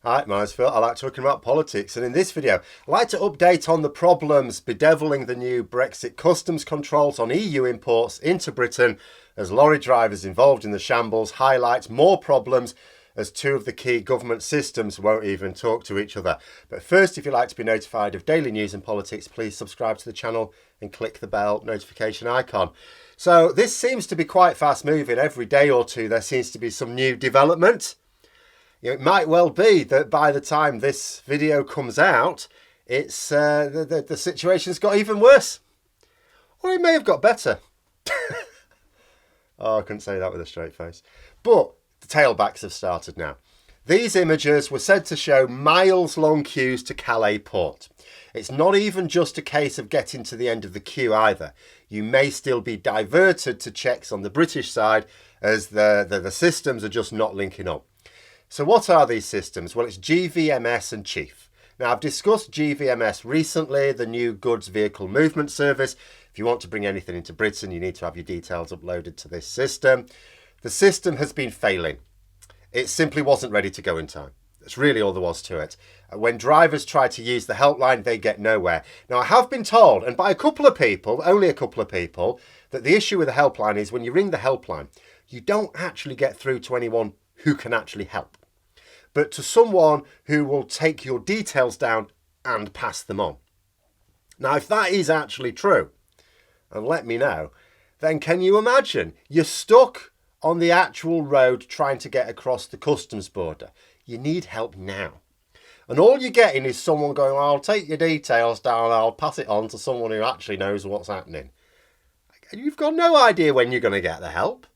Hi, mine's Phil. I like talking about politics, and in this video, I'd like to update on the problems bedeviling the new Brexit customs controls on EU imports into Britain as lorry drivers involved in the shambles highlight more problems as two of the key government systems won't even talk to each other. But first, if you'd like to be notified of daily news and politics, please subscribe to the channel and click the bell notification icon. So this seems to be quite fast moving. Every day or two, there seems to be some new development. It might well be that by the time this video comes out, it's the situation's got even worse. Or it may have got better. Oh, I couldn't say that with a straight face. But the tailbacks have started now. These images were said to show miles-long queues to Calais port. It's not even just a case of getting to the end of the queue either. You may still be diverted to checks on the British side as the systems are just not linking up. So what are these systems? Well, it's GVMS and Chief. Now, I've discussed GVMS recently, the new Goods Vehicle Movement Service. If you want to bring anything into Britain, you need to have your details uploaded to this system. The system has been failing. It simply wasn't ready to go in time. That's really all there was to it. When drivers try to use the helpline, they get nowhere. Now, I have been told, and by a couple of people, only a couple of people, that the issue with the helpline is when you ring the helpline, you don't actually get through to anyone who can actually help, but to someone who will take your details down and pass them on. Now, if that is actually true, and let me know, then can you imagine you're stuck on the actual road trying to get across the customs border? You need help now. And all you're getting is someone going, I'll take your details down and I'll pass it on to someone who actually knows what's happening. And you've got no idea when you're going to get the help.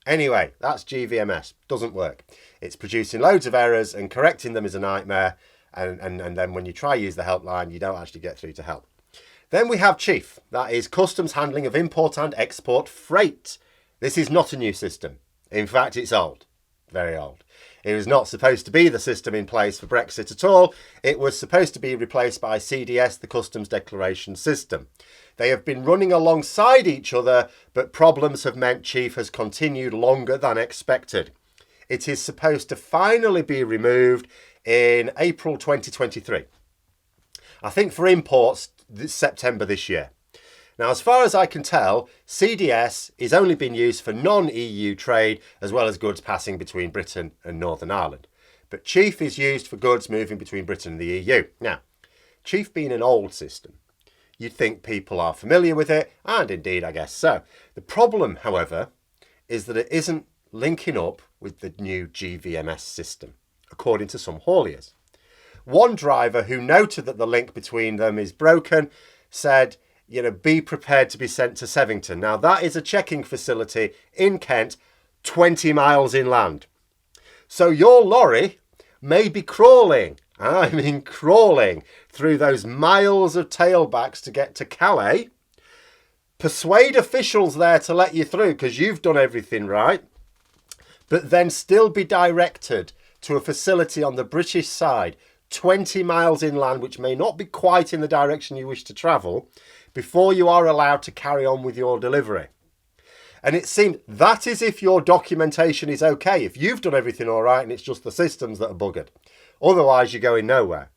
Anyway, that's GVMS. Doesn't work. It's producing loads of errors and correcting them is a nightmare. And then when you try use the helpline, you don't actually get through to help. Then we have Chief. That is customs handling of import and export freight. This is not a new system. In fact, it's old. Very old. It was not supposed to be the system in place for Brexit at all. It was supposed to be replaced by CDS, the Customs Declaration System. They have been running alongside each other, but problems have meant Chief has continued longer than expected. It is supposed to finally be removed in April 2023. I think for imports, September this year. Now, as far as I can tell, CDS is only being used for non-EU trade as well as goods passing between Britain and Northern Ireland. But Chief is used for goods moving between Britain and the EU. Now, Chief being an old system, you'd think people are familiar with it, and indeed, I guess so. The problem, however, is that it isn't linking up with the new GVMS system, according to some hauliers. One driver who noted that the link between them is broken said, be prepared to be sent to Sevington. Now, that is a checking facility in Kent, 20 miles inland. So your lorry may be crawling, I mean crawling, through those miles of tailbacks to get to Calais. Persuade officials there to let you through because you've done everything right, but then still be directed to a facility on the British side, 20 miles inland, which may not be quite in the direction you wish to travel, before you are allowed to carry on with your delivery. And it seems that is if your documentation is okay, if you've done everything all right and it's just the systems that are buggered. Otherwise, you're going nowhere.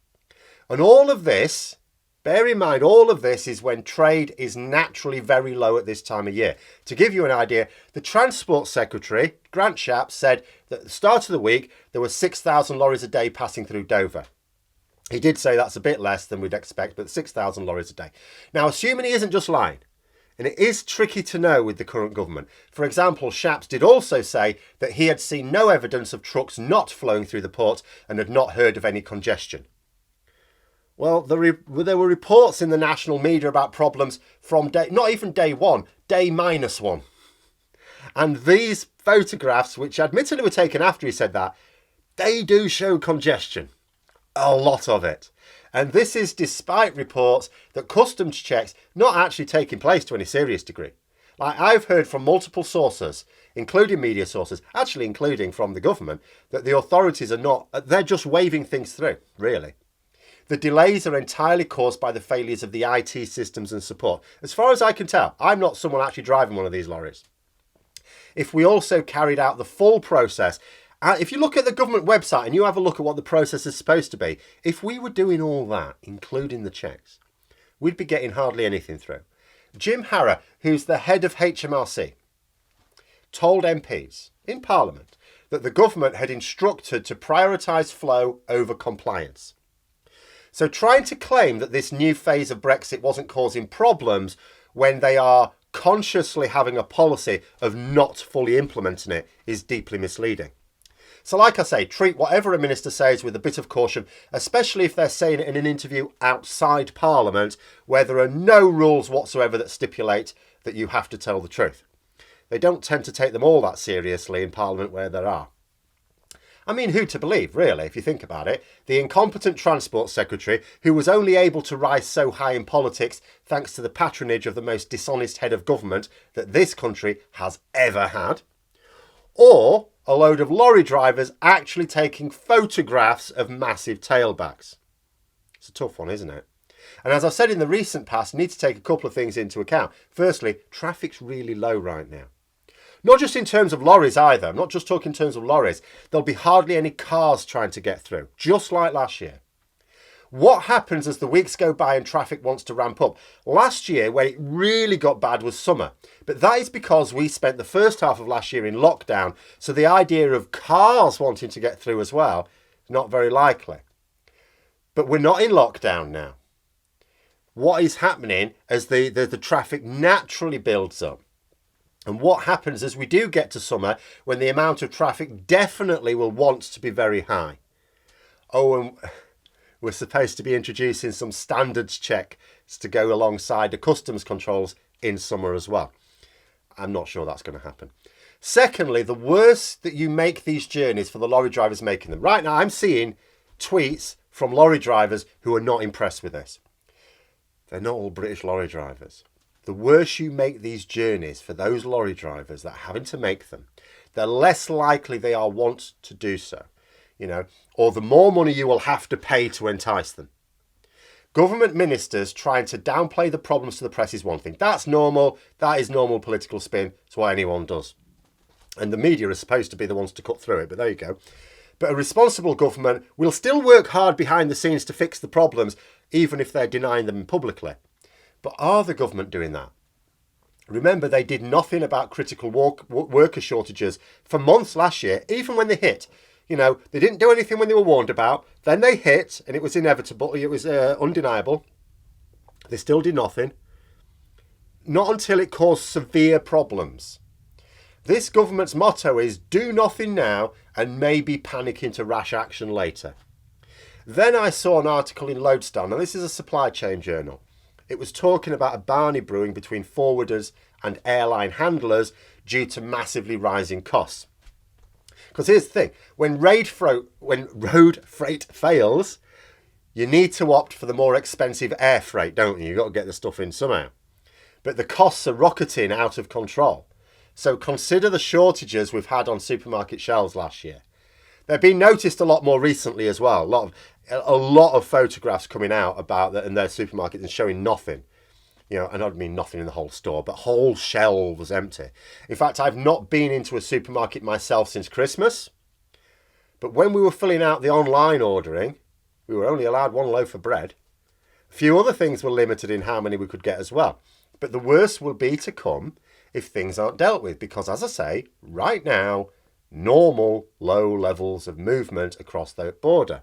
And all of this, bear in mind, all of this is when trade is naturally very low at this time of year. To give you an idea, the Transport Secretary, Grant Shapps, said that at the start of the week, there were 6,000 lorries a day passing through Dover. He did say that's a bit less than we'd expect, but 6,000 lorries a day. Now, assuming he isn't just lying, and it is tricky to know with the current government. For example, Shapps did also say that he had seen no evidence of trucks not flowing through the port and had not heard of any congestion. Well, there were reports in the national media about problems from not even day one, day -1. And these photographs, which admittedly were taken after he said that, they do show congestion. A lot of it. And this is despite reports that customs checks not actually taking place to any serious degree. Like I've heard from multiple sources, including media sources, actually including from the government, that the authorities they're just waving things through, really. The delays are entirely caused by the failures of the IT systems and support. As far as I can tell, I'm not someone actually driving one of these lorries. If we also carried out the full process If you look at the government website and you have a look at what the process is supposed to be, if we were doing all that, including the checks, we'd be getting hardly anything through. Jim Harrer, who's the head of HMRC, told MPs in Parliament that the government had instructed to prioritise flow over compliance. So trying to claim that this new phase of Brexit wasn't causing problems when they are consciously having a policy of not fully implementing it is deeply misleading. So like I say, treat whatever a minister says with a bit of caution, especially if they're saying it in an interview outside Parliament where there are no rules whatsoever that stipulate that you have to tell the truth. They don't tend to take them all that seriously in Parliament where there are. I mean, who to believe, really, if you think about it? The incompetent Transport Secretary, who was only able to rise so high in politics thanks to the patronage of the most dishonest head of government that this country has ever had? Or a load of lorry drivers actually taking photographs of massive tailbacks? It's a tough one, isn't it? And as I've said in the recent past, you need to take a couple of things into account. Firstly, traffic's really low right now. Not just in terms of lorries either. I'm not just talking in terms of lorries. There'll be hardly any cars trying to get through, just like last year. What happens as the weeks go by and traffic wants to ramp up? Last year, when it really got bad, was summer. But that is because we spent the first half of last year in lockdown. So the idea of cars wanting to get through as well is not very likely. But we're not in lockdown now. What is happening as the traffic naturally builds up? And what happens as we do get to summer when the amount of traffic definitely will want to be very high? Oh, and we're supposed to be introducing some standards checks to go alongside the customs controls in summer as well. I'm not sure that's going to happen. Secondly, the worse that you make these journeys for the lorry drivers making them. Right now, I'm seeing tweets from lorry drivers who are not impressed with this. They're not all British lorry drivers. The worse you make these journeys for those lorry drivers that are having to make them, the less likely they are want to do so, or the more money you will have to pay to entice them. Government ministers trying to downplay the problems to the press is one thing. That's normal. That is normal political spin. It's what anyone does. And the media is supposed to be the ones to cut through it, but there you go. But a responsible government will still work hard behind the scenes to fix the problems, even if they're denying them publicly. But are the government doing that? Remember, they did nothing about critical worker shortages for months last year, even when they hit. They didn't do anything when they were warned about. Then they hit, and it was inevitable. It was undeniable. They still did nothing. Not until it caused severe problems. This government's motto is do nothing now and maybe panic into rash action later. Then I saw an article in Lodestar. Now, this is a supply chain journal. It was talking about a Barney brewing between forwarders and airline handlers due to massively rising costs. Because here's the thing, when road freight fails, you need to opt for the more expensive air freight, don't you? You've got to get the stuff in somehow. But the costs are rocketing out of control. So consider the shortages we've had on supermarket shelves last year. They've been noticed a lot more recently as well. A lot of photographs coming out about that in their supermarkets and showing nothing. And I don't mean nothing in the whole store, but whole shelves empty. In fact, I've not been into a supermarket myself since Christmas. But when we were filling out the online ordering, we were only allowed one loaf of bread. A few other things were limited in how many we could get as well. But the worst will be to come if things aren't dealt with. Because as I say, right now, normal low levels of movement across the border.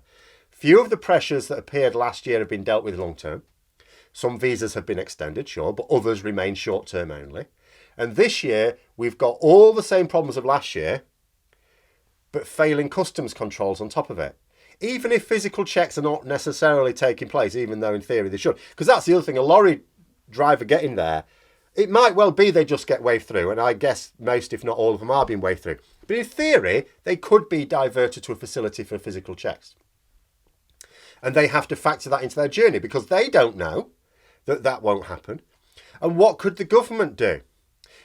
Few of the pressures that appeared last year have been dealt with long term. Some visas have been extended, sure, but others remain short term only. And this year, we've got all the same problems of last year, but failing customs controls on top of it. Even if physical checks are not necessarily taking place, even though in theory they should. Because that's the other thing, a lorry driver getting there, it might well be they just get waved through, and I guess most, if not all of them, are being waved through. But in theory, they could be diverted to a facility for physical checks. And they have to factor that into their journey because they don't know that won't happen. And what could the government do?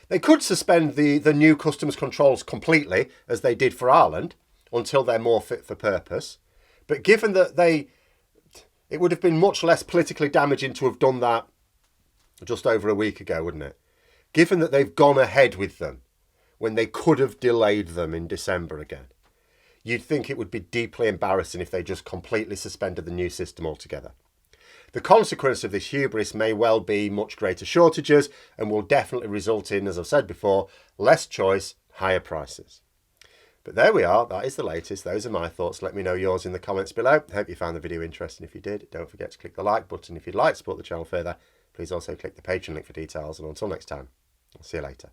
They could suspend the new customs controls completely, as they did for Ireland, until they're more fit for purpose. But given that it would have been much less politically damaging to have done that just over a week ago, wouldn't it? Given that they've gone ahead with them when they could have delayed them in December again. you'd think it would be deeply embarrassing if they just completely suspended the new system altogether. The consequence of this hubris may well be much greater shortages and will definitely result in, as I've said before, less choice, higher prices. But there we are, that is the latest. Those are my thoughts. Let me know yours in the comments below. I hope you found the video interesting. If you did, don't forget to click the like button. If you'd like to support the channel further, please also click the Patreon link for details. And until next time, I'll see you later.